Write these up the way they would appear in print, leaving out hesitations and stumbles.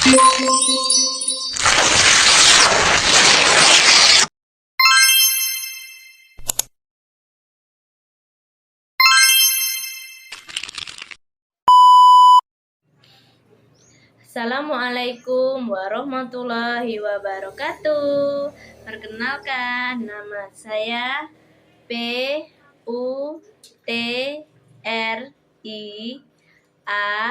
Assalamualaikum warahmatullahi wabarakatuh. Perkenalkan, nama saya PUTRIALVIONITA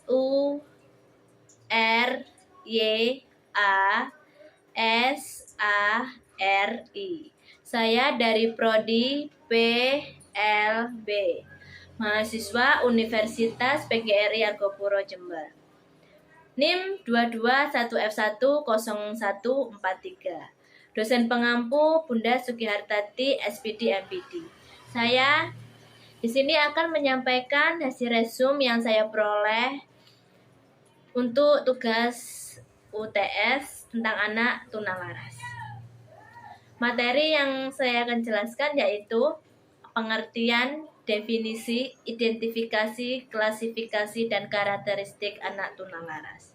SURYASARI. Saya dari Prodi PLB, mahasiswa Universitas PGRI Argopuro Jember. NIM 221F10143. Dosen pengampu Bunda Sugihartati SPD MPD. Saya di sini akan menyampaikan hasil resume yang saya peroleh untuk tugas UTS tentang anak tunalaras. Materi yang saya akan jelaskan yaitu pengertian, definisi, identifikasi, klasifikasi, dan karakteristik anak tunalaras.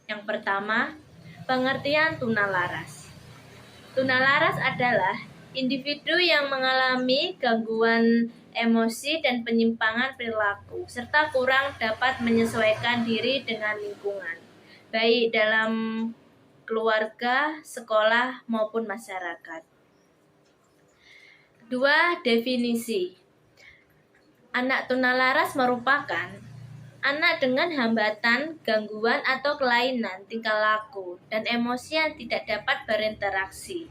Yang pertama, pengertian tunalaras. Tunalaras adalah individu yang mengalami gangguan emosi dan penyimpangan perilaku, serta kurang dapat menyesuaikan diri dengan lingkungan, baik dalam keluarga, sekolah, maupun masyarakat. 2. Definisi. Anak tunalaras merupakan anak dengan hambatan, gangguan, atau kelainan tingkah laku dan emosi yang tidak dapat berinteraksi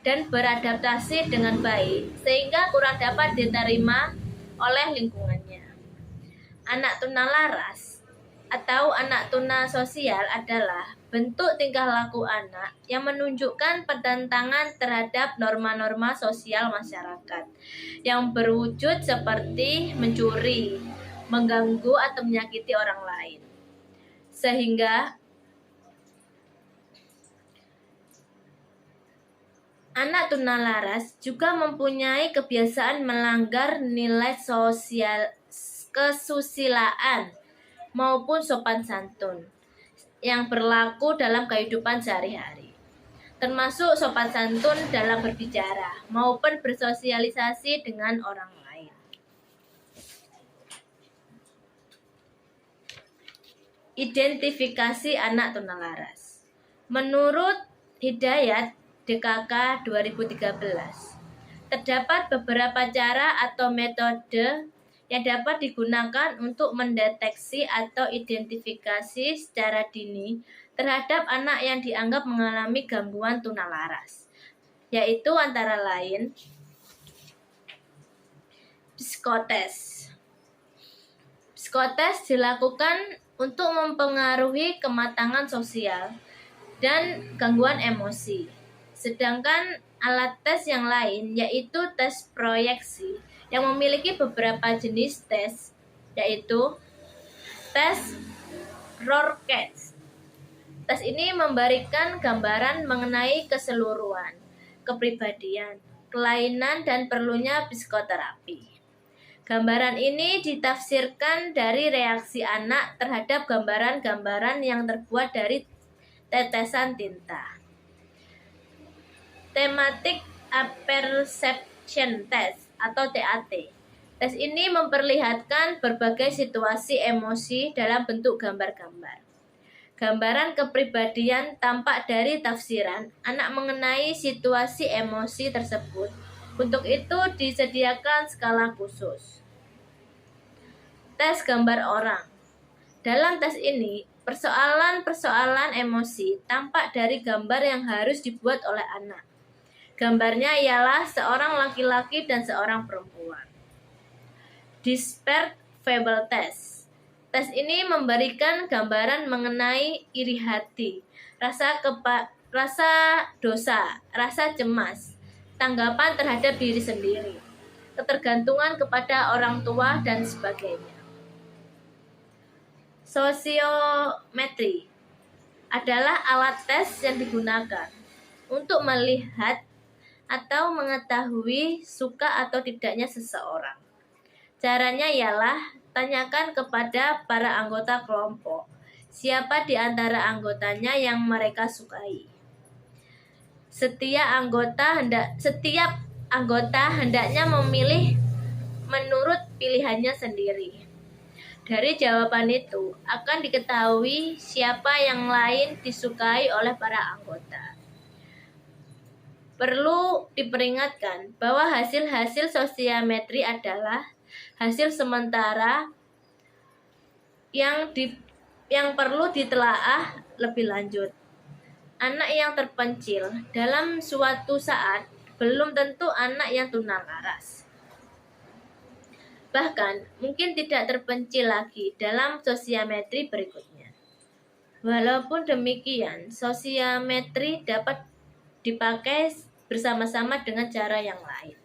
dan beradaptasi dengan baik, sehingga kurang dapat diterima oleh lingkungannya. Anak tunalaras atau anak tuna sosial adalah bentuk tingkah laku anak yang menunjukkan penentangan terhadap norma-norma sosial masyarakat yang berwujud seperti mencuri, mengganggu atau menyakiti orang lain. Sehingga anak tunalaras juga mempunyai kebiasaan melanggar nilai sosial kesusilaan maupun sopan santun yang berlaku dalam kehidupan sehari-hari, termasuk sopan santun dalam berbicara maupun bersosialisasi dengan orang lain. Identifikasi anak tunalaras. Menurut Hidayat DKK 2013, terdapat beberapa cara atau metode yang dapat digunakan untuk mendeteksi atau identifikasi secara dini terhadap anak yang dianggap mengalami gangguan tunalaras, yaitu antara lain psikotes. Psikotes dilakukan untuk mempengaruhi kematangan sosial dan gangguan emosi. Sedangkan alat tes yang lain yaitu tes proyeksi yang memiliki beberapa jenis tes, yaitu tes Rorschach. Tes ini memberikan gambaran mengenai keseluruhan, kepribadian, kelainan, dan perlunya psikoterapi. Gambaran ini ditafsirkan dari reaksi anak terhadap gambaran-gambaran yang terbuat dari tetesan tinta. Thematic Apperception Test atau TAT. Tes ini memperlihatkan berbagai situasi emosi dalam bentuk gambar-gambar. Gambaran kepribadian tampak dari tafsiran anak mengenai situasi emosi tersebut. Untuk itu disediakan skala khusus. Tes gambar orang. Dalam tes ini, persoalan-persoalan emosi tampak dari gambar yang harus dibuat oleh anak. Gambarnya ialah seorang laki-laki dan seorang perempuan. Disparate Fable Test. Tes ini memberikan gambaran mengenai iri hati, rasa dosa, rasa cemas, tanggapan terhadap diri sendiri, ketergantungan kepada orang tua, dan sebagainya. Sosiometri adalah alat tes yang digunakan untuk melihat atau mengetahui suka atau tidaknya seseorang. Caranya ialah tanyakan kepada para anggota kelompok, siapa di antara anggotanya yang mereka sukai. Setiap anggota hendaknya memilih menurut pilihannya sendiri. Dari jawaban itu akan diketahui siapa yang lain disukai oleh para anggota. Perlu diperingatkan bahwa hasil-hasil sosiometri adalah hasil sementara yang perlu ditelaah lebih lanjut. Anak yang terpencil dalam suatu saat belum tentu anak yang tunalaras. Bahkan mungkin tidak terpencil lagi dalam sosiometri berikutnya. Walaupun demikian, sosiometri dapat dipakai bersama-sama dengan cara yang lain.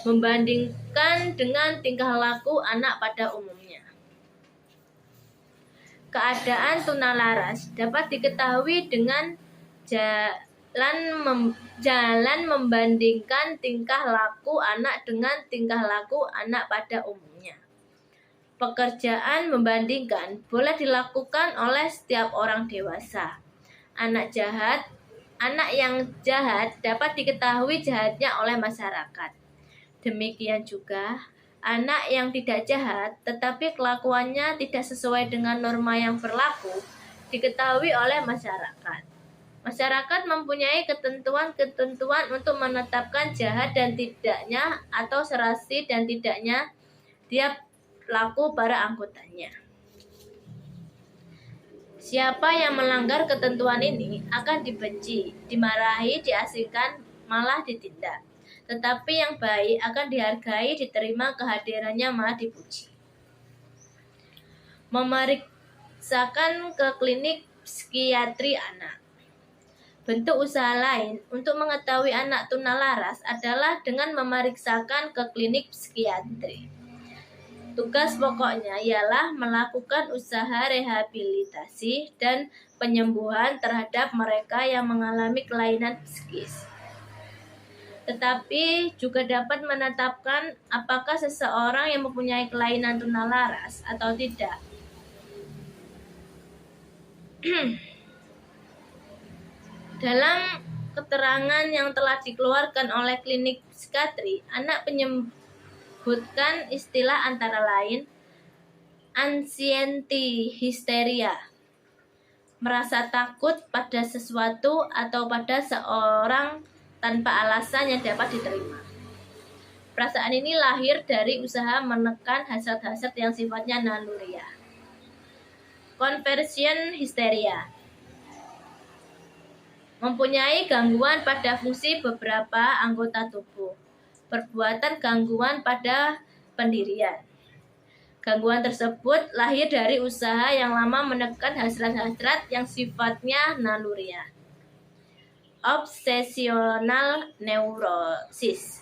Membandingkan dengan tingkah laku anak pada umumnya. Keadaan tunalaras dapat diketahui dengan jalan membandingkan tingkah laku anak dengan tingkah laku anak pada umumnya. Pekerjaan membandingkan boleh dilakukan oleh setiap orang dewasa. Anak yang jahat dapat diketahui jahatnya oleh masyarakat. Demikian juga anak yang tidak jahat tetapi kelakuannya tidak sesuai dengan norma yang berlaku diketahui oleh masyarakat. Masyarakat mempunyai ketentuan untuk menetapkan jahat dan tidaknya atau serasi dan tidaknya tiap laku para anggotanya. Siapa yang melanggar ketentuan ini akan dibenci, dimarahi, diasingkan, malah ditindak. Tetapi yang baik akan dihargai, diterima, kehadirannya malah dipuji. Memeriksakan ke klinik psikiatri anak. Bentuk usaha lain untuk mengetahui anak tunalaras adalah dengan memeriksakan ke klinik psikiatri. Tugas pokoknya ialah melakukan usaha rehabilitasi dan penyembuhan terhadap mereka yang mengalami kelainan psikis. Tetapi juga dapat menetapkan apakah seseorang yang mempunyai kelainan tunalaras atau tidak. Dalam keterangan yang telah dikeluarkan oleh klinik psikiatri, anak menyebutkan istilah antara lain anxiety hysteria, merasa takut pada sesuatu atau pada seorang tanpa alasan yang dapat diterima. Perasaan ini lahir dari usaha menekan hasrat-hasrat yang sifatnya naluriah. Conversion hysteria mempunyai gangguan pada fungsi beberapa anggota tubuh, perbuatan gangguan pada pendirian. Gangguan tersebut lahir dari usaha yang lama menekan hasrat-hasrat yang sifatnya naluriah. Obsesional neurosis,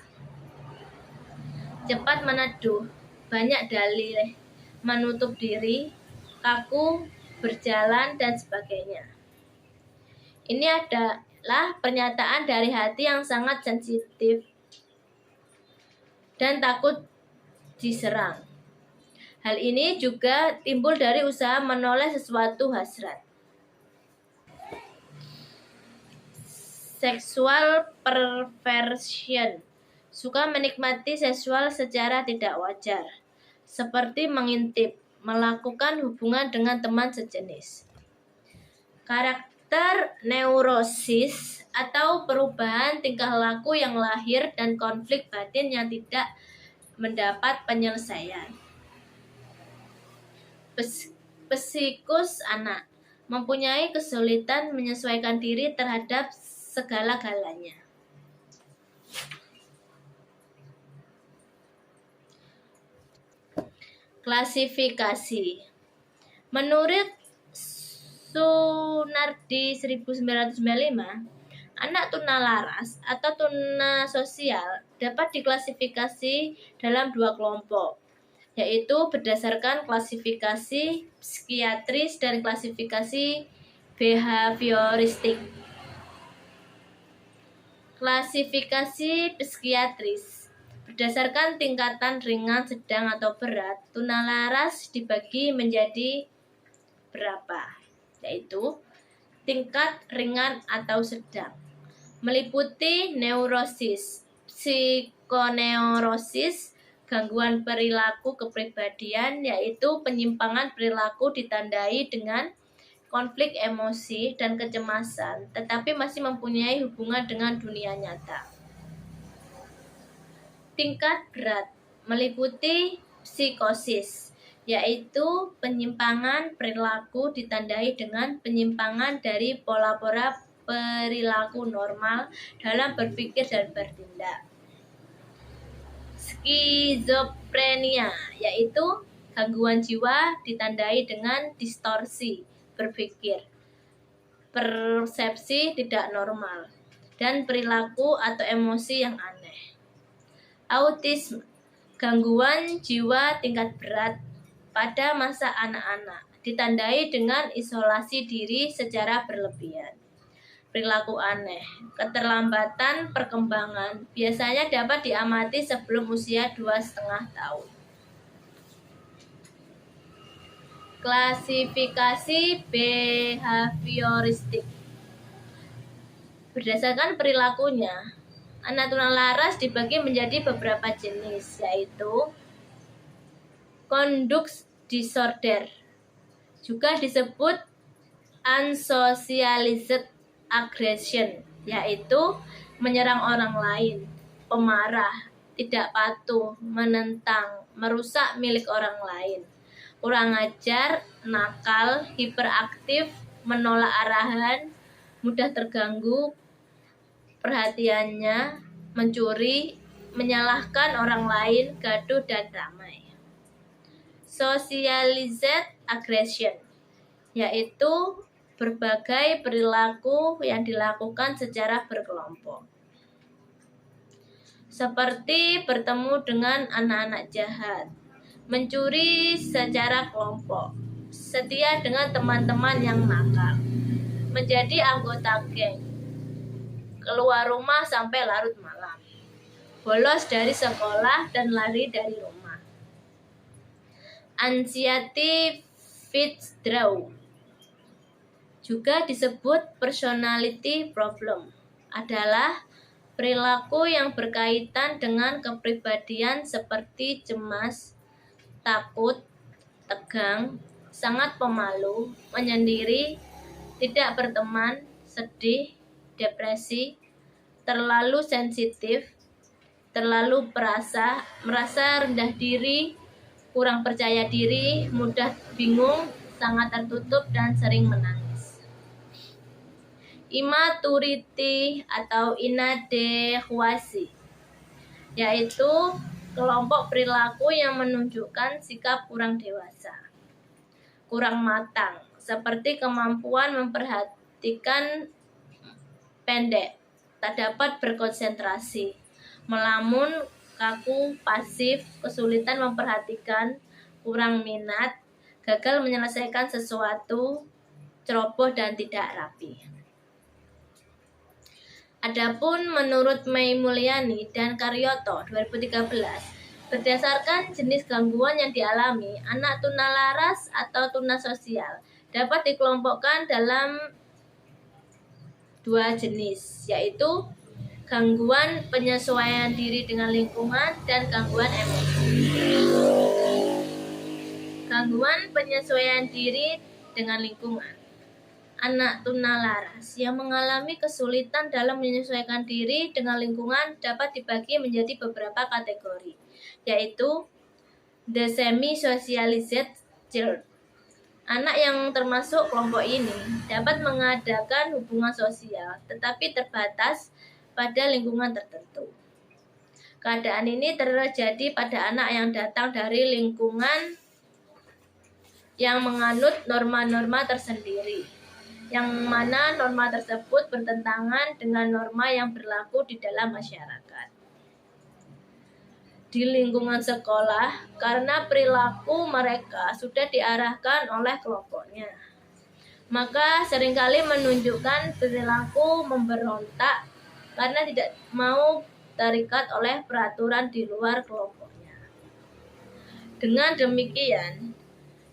cepat meneduh, banyak dalih, menutup diri, kaku, berjalan, dan sebagainya. Ini adalah pernyataan dari hati yang sangat sensitif dan takut diserang. Hal ini juga timbul dari usaha menoleh sesuatu hasrat. Sexual perversion, suka menikmati seksual secara tidak wajar, seperti mengintip, melakukan hubungan dengan teman sejenis. Karakter neurosis atau perubahan tingkah laku yang lahir dan konflik batin yang tidak mendapat penyelesaian. Psikus anak mempunyai kesulitan menyesuaikan diri terhadap segala-galanya. Klasifikasi. Menurut Sunardi 1995, anak tunalaras atau tuna sosial dapat diklasifikasi dalam dua kelompok, yaitu berdasarkan klasifikasi psikiatris dan klasifikasi behavioristik. Klasifikasi psikiatris. Berdasarkan tingkatan ringan, sedang, atau berat, tunalaras dibagi menjadi berapa? Yaitu tingkat ringan atau sedang. Meliputi neurosis, psikoneurosis, gangguan perilaku kepribadian, yaitu penyimpangan perilaku ditandai dengan konflik emosi dan kecemasan, tetapi masih mempunyai hubungan dengan dunia nyata. Tingkat berat meliputi psikosis, yaitu penyimpangan perilaku ditandai dengan penyimpangan dari pola-pola perilaku normal dalam berpikir dan bertindak. Skizofrenia, yaitu gangguan jiwa ditandai dengan distorsi berpikir, persepsi tidak normal, dan perilaku atau emosi yang aneh. Autisme, gangguan jiwa tingkat berat pada masa anak-anak, ditandai dengan isolasi diri secara berlebihan. Perilaku aneh, keterlambatan perkembangan biasanya dapat diamati sebelum usia 2,5 tahun. Klasifikasi behavioristik. Berdasarkan perilakunya, anak tunalaras dibagi menjadi beberapa jenis, yaitu conduct disorder, juga disebut unsocialized aggression, yaitu menyerang orang lain, pemarah, tidak patuh, menentang, merusak milik orang lain, kurang ajar, nakal, hiperaktif, menolak arahan, mudah terganggu perhatiannya, mencuri, menyalahkan orang lain, gaduh, dan ramai. Socialized aggression, yaitu berbagai perilaku yang dilakukan secara berkelompok, seperti bertemu dengan anak-anak jahat, mencuri secara kelompok, setia dengan teman-teman yang nakal, menjadi anggota geng, keluar rumah sampai larut malam, bolos dari sekolah dan lari dari rumah. Anxiety withdrawal, juga disebut personality problem, adalah perilaku yang berkaitan dengan kepribadian seperti cemas, takut, tegang, sangat pemalu, menyendiri, tidak berteman, sedih, depresi, terlalu sensitif, terlalu merasa rendah diri, kurang percaya diri, mudah bingung, sangat tertutup, dan sering menangis. Immaturity atau inadequacy, yaitu kelompok perilaku yang menunjukkan sikap kurang dewasa, kurang matang, seperti kemampuan memperhatikan pendek, tak dapat berkonsentrasi, melamun, kaku, pasif, kesulitan memperhatikan, kurang minat, gagal menyelesaikan sesuatu, ceroboh, dan tidak rapi. Adapun menurut Mei Mulyani dan Karyoto 2013, berdasarkan jenis gangguan yang dialami, anak tunalaras atau tunasosial dapat dikelompokkan dalam 2 jenis, yaitu gangguan penyesuaian diri dengan lingkungan dan gangguan emosi. Gangguan penyesuaian diri dengan lingkungan. Anak tunalaras yang mengalami kesulitan dalam menyesuaikan diri dengan lingkungan dapat dibagi menjadi beberapa kategori, yaitu the semi-socialized child. Anak yang termasuk kelompok ini dapat mengadakan hubungan sosial, tetapi terbatas pada lingkungan tertentu. Keadaan ini terjadi pada anak yang datang dari lingkungan yang menganut norma-norma tersendiri, yang mana norma tersebut bertentangan dengan norma yang berlaku di dalam masyarakat. Di lingkungan sekolah, karena perilaku mereka sudah diarahkan oleh kelompoknya. maka seringkali menunjukkan perilaku memberontak karena tidak mau terikat oleh peraturan di luar kelompoknya. Dengan demikian,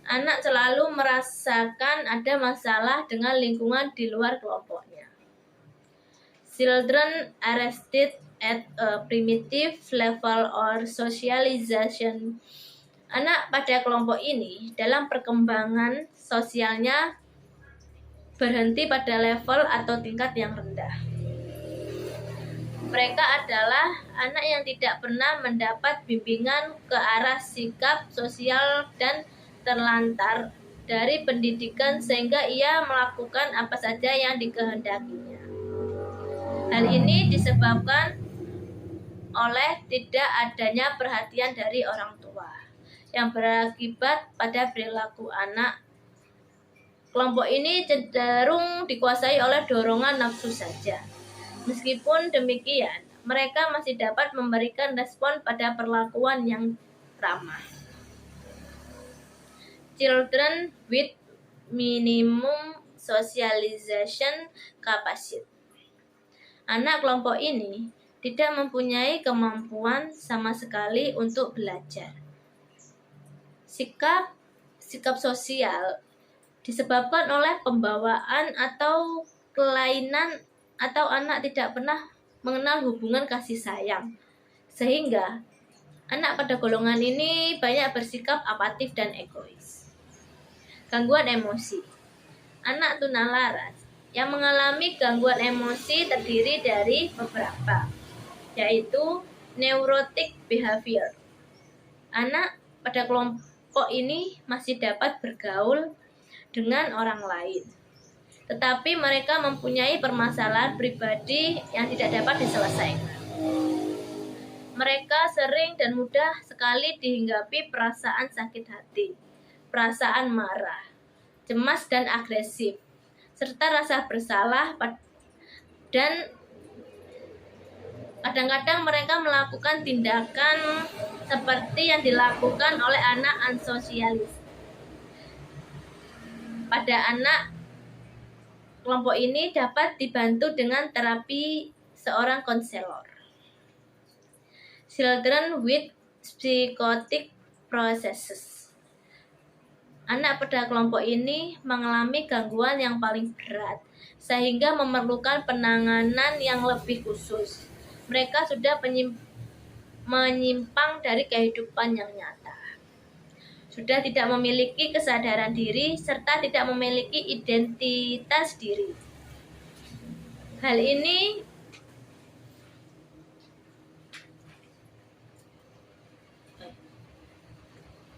anak selalu merasakan ada masalah dengan lingkungan di luar kelompoknya. Children arrested at a primitive level or socialization. Anak pada kelompok ini dalam perkembangan sosialnya berhenti pada level atau tingkat yang rendah. Mereka adalah anak yang tidak pernah mendapat bimbingan ke arah sikap sosial dan terlantar dari pendidikan sehingga ia melakukan apa saja yang dikehendakinya. Hal ini disebabkan oleh tidak adanya perhatian dari orang tua yang berakibat pada perilaku anak. Kelompok ini cenderung dikuasai oleh dorongan nafsu saja. Meskipun demikian, mereka masih dapat memberikan respon pada perlakuan yang ramah. Children with minimum socialization capacity. Anak kelompok ini tidak mempunyai kemampuan sama sekali untuk belajar. Sikap sosial disebabkan oleh pembawaan atau kelainan atau anak tidak pernah mengenal hubungan kasih sayang. Sehingga anak pada golongan ini banyak bersikap apatis dan egois. Gangguan emosi. Anak tunalaras yang mengalami gangguan emosi terdiri dari beberapa, yaitu neurotic behavior. Anak pada kelompok ini masih dapat bergaul dengan orang lain, tetapi mereka mempunyai permasalahan pribadi yang tidak dapat diselesaikan. Mereka sering dan mudah sekali dihinggapi perasaan sakit hati, perasaan marah, cemas dan agresif, serta rasa bersalah, dan kadang-kadang mereka melakukan tindakan seperti yang dilakukan oleh anak ansosialis. Pada anak kelompok ini dapat dibantu dengan terapi seorang konselor. Children with psychotic processes. Anak pada kelompok ini mengalami gangguan yang paling berat, sehingga memerlukan penanganan yang lebih khusus. Mereka sudah menyimpang dari kehidupan yang nyata. Sudah tidak memiliki kesadaran diri serta tidak memiliki identitas diri. Hal ini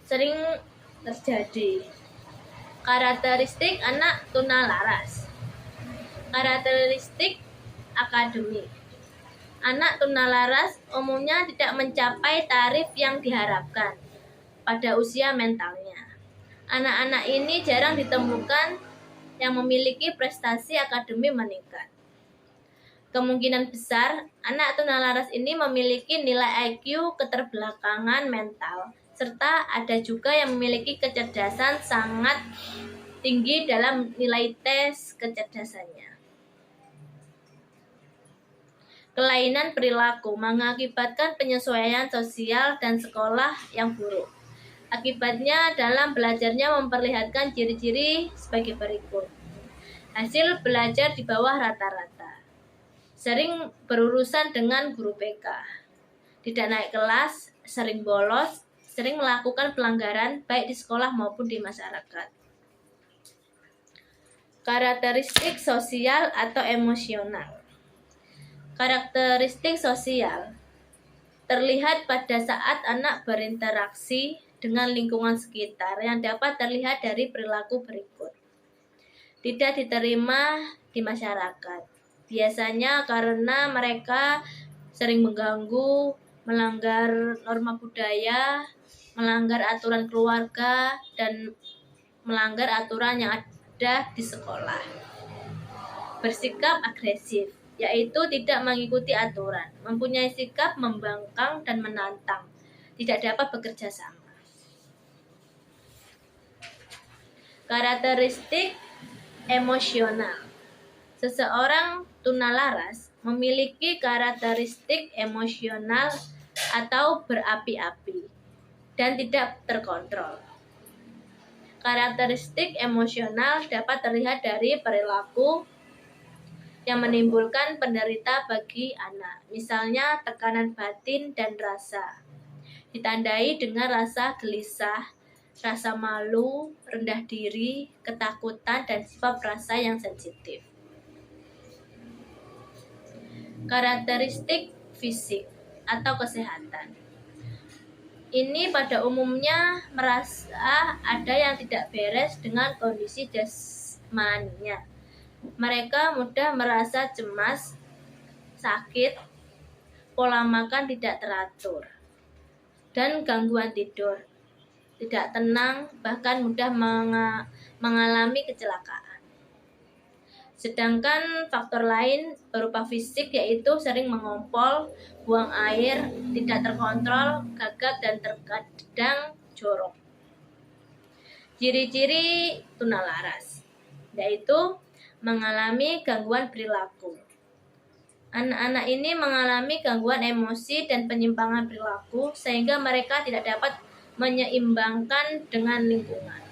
sering terjadi. Karakteristik anak tunalaras. Karakteristik akademik. Anak tunalaras umumnya tidak mencapai taraf yang diharapkan pada usia mentalnya. Anak-anak ini jarang ditemukan yang memiliki prestasi akademik meningkat. Kemungkinan besar anak tunalaras ini memiliki nilai IQ keterbelakangan mental, serta ada juga yang memiliki kecerdasan sangat tinggi dalam nilai tes kecerdasannya. Kelainan perilaku mengakibatkan penyesuaian sosial dan sekolah yang buruk. Akibatnya dalam belajarnya memperlihatkan ciri-ciri sebagai berikut. Hasil belajar di bawah rata-rata. Sering berurusan dengan guru BK. Tidak naik kelas, sering bolos, sering melakukan pelanggaran baik di sekolah maupun di masyarakat. Karakteristik sosial atau emosional. Karakteristik sosial terlihat pada saat anak berinteraksi dengan lingkungan sekitar yang dapat terlihat dari perilaku berikut. Tidak diterima di masyarakat. Biasanya karena mereka sering mengganggu, melanggar norma budaya, melanggar aturan keluarga, dan melanggar aturan yang ada di sekolah. Bersikap agresif, yaitu tidak mengikuti aturan, mempunyai sikap membangkang dan menantang, tidak dapat bekerja sama. Karakteristik Emosional. Seseorang tunalaras memiliki karakteristik emosional atau berapi-api dan tidak terkontrol. Karakteristik emosional dapat terlihat dari perilaku yang menimbulkan penderita bagi anak, misalnya tekanan batin dan rasa, ditandai dengan rasa gelisah, rasa malu, rendah diri, ketakutan, dan sifat rasa yang sensitif. Karakteristik fisik atau kesehatan. Ini pada umumnya merasa ada yang tidak beres dengan kondisi jasmaninya. Mereka mudah merasa cemas, sakit, pola makan tidak teratur, dan gangguan tidur, tidak tenang, bahkan mudah mengalami kecelakaan. Sedangkan faktor lain berupa fisik yaitu sering mengompol, buang air, tidak terkontrol, gagap, dan terkadang jorok. Ciri-ciri tunalaras yaitu mengalami gangguan perilaku. Anak-anak ini mengalami gangguan emosi dan penyimpangan perilaku sehingga mereka tidak dapat menyeimbangkan dengan lingkungan.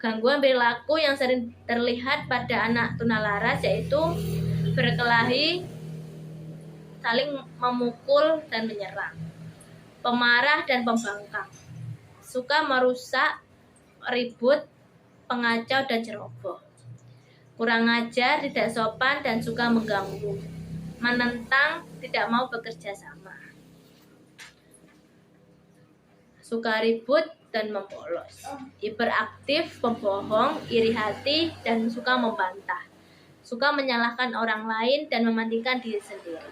Gangguan perilaku yang sering terlihat pada anak tunalaras yaitu berkelahi, saling memukul dan menyerang, pemarah dan pembangkang, suka merusak, ribut, pengacau dan ceroboh, kurang ajar, tidak sopan dan suka mengganggu, menentang, tidak mau bekerja sama, suka ribut dan membolos, hiperaktif, pembohong, iri hati, dan suka membantah, suka menyalahkan orang lain dan mementingkan diri sendiri.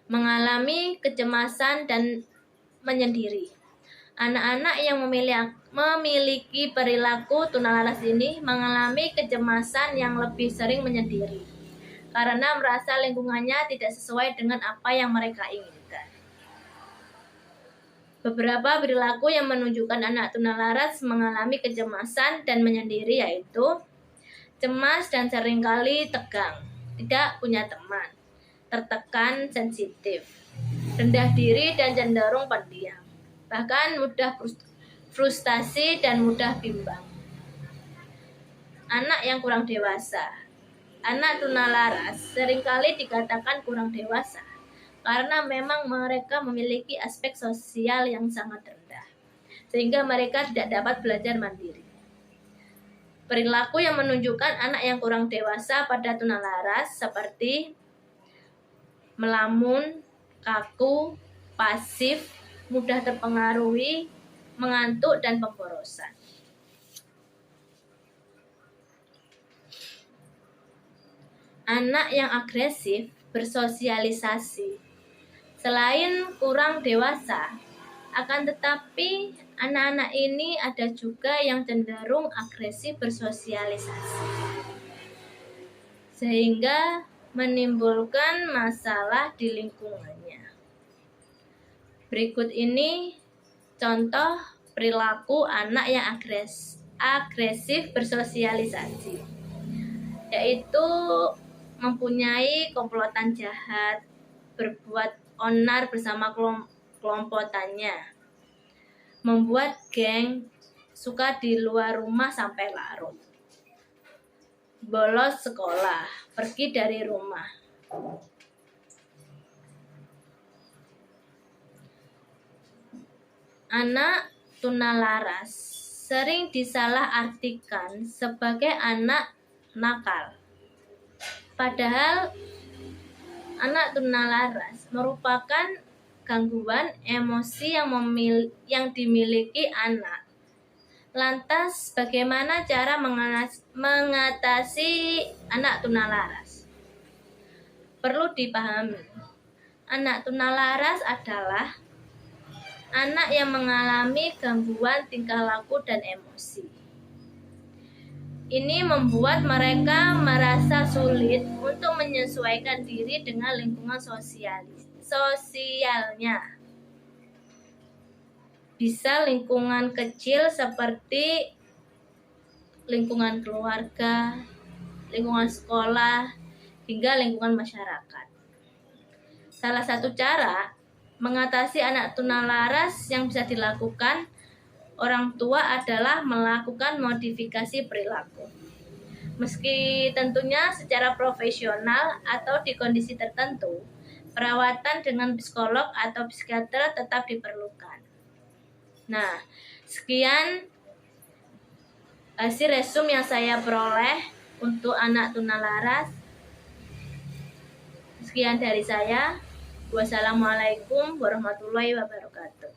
Mengalami kecemasan dan menyendiri. Anak-anak yang memiliki perilaku tunalaras ini mengalami kecemasan yang lebih sering menyendiri karena merasa lingkungannya tidak sesuai dengan apa yang mereka inginkan. Beberapa perilaku yang menunjukkan anak tunalaras mengalami kecemasan dan menyendiri yaitu cemas dan seringkali tegang, tidak punya teman, tertekan, sensitif, rendah diri dan cenderung pendiam, bahkan mudah frustasi dan mudah bimbang. Anak yang kurang dewasa. Anak tunalaras seringkali dikatakan kurang dewasa karena memang mereka memiliki aspek sosial yang sangat rendah, sehingga mereka tidak dapat belajar mandiri. Perilaku yang menunjukkan anak yang kurang dewasa pada tunalaras seperti melamun, kaku, pasif, mudah terpengaruhi, mengantuk, dan pemborosan. Anak yang agresif bersosialisasi. Selain kurang dewasa, akan tetapi anak-anak ini ada juga yang cenderung agresif bersosialisasi, sehingga menimbulkan masalah di lingkungannya. Berikut ini contoh perilaku anak yang agresif bersosialisasi, yaitu mempunyai komplotan jahat, berbuat onar bersama kelompokannya, membuat geng, suka di luar rumah sampai larut, bolos sekolah, pergi dari rumah. Anak tunalaras sering disalahartikan sebagai anak nakal. Padahal anak tunalaras merupakan gangguan emosi yang dimiliki anak. Lantas, bagaimana cara mengatasi anak tunalaras? Perlu dipahami, anak tunalaras adalah anak yang mengalami gangguan tingkah laku dan emosi. Ini membuat mereka merasa sulit untuk menyesuaikan diri dengan lingkungan sosialnya. Bisa lingkungan kecil seperti lingkungan keluarga, lingkungan sekolah, hingga lingkungan masyarakat. Salah satu cara mengatasi anak tunalaras yang bisa dilakukan orang tua adalah melakukan modifikasi perilaku. Meski tentunya secara profesional atau di kondisi tertentu, perawatan dengan psikolog atau psikiater tetap diperlukan. Nah, sekian hasil resum yang saya peroleh untuk anak tunalaras. Sekian dari saya. Wassalamualaikum warahmatullahi wabarakatuh.